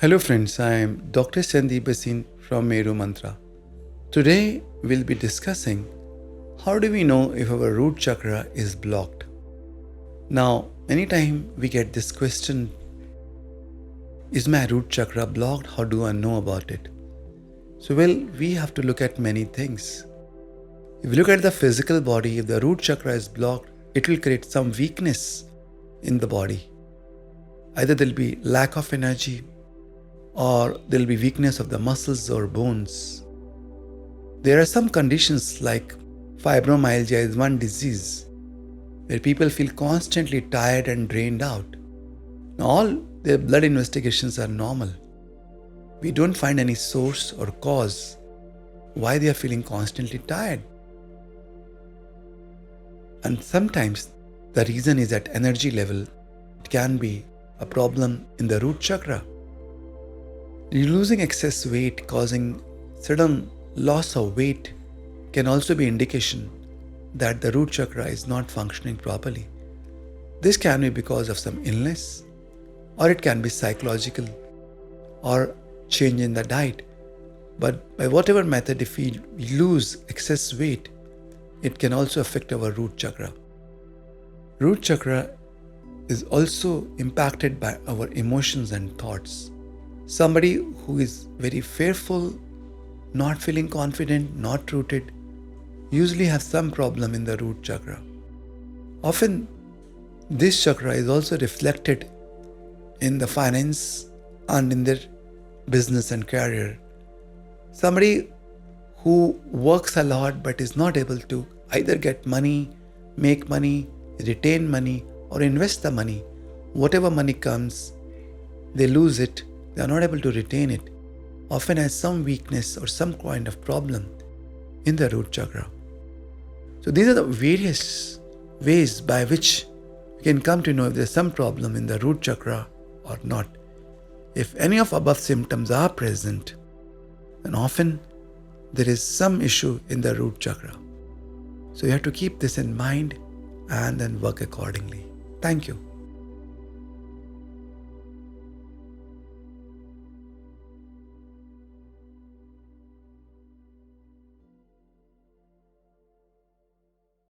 Hello friends, I am Dr. Sandeep Basin from Meru Mantra. Today we'll be discussing how do we know if our root chakra is blocked. Now, anytime we get this question, is my root chakra blocked? How do I know about it? So we have to look at many things. If you look at the physical body, if the root chakra is blocked, it will create some weakness in the body. Either there'll be lack of energy, or there'll be weakness of the muscles or bones. There are some conditions like fibromyalgia is one disease where people feel constantly tired and drained out. Now, all their blood investigations are normal. We don't find any source or cause why they are feeling constantly tired. And sometimes the reason is at energy level. It can be a problem in the root chakra. Losing excess weight, causing sudden loss of weight, can also be indication that the root chakra is not functioning properly. This can be because of some illness, or it can be psychological, or change in the diet. But by whatever method, if we lose excess weight, it can also affect our root chakra. Root chakra is also impacted by our emotions and thoughts. Somebody who is very fearful, not feeling confident, not rooted, usually has some problem in the root chakra. Often, this chakra is also reflected in the finance and in their business and career. Somebody who works a lot but is not able to either get money, make money, retain money, or invest the money. Whatever money comes, they lose it. They are not able to retain it, often has some weakness or some kind of problem in the root chakra. So these are the various ways by which we can come to know if there is some problem in the root chakra or not. If any of above symptoms are present, then often there is some issue in the root chakra. So you have to keep this in mind and then work accordingly. Thank you.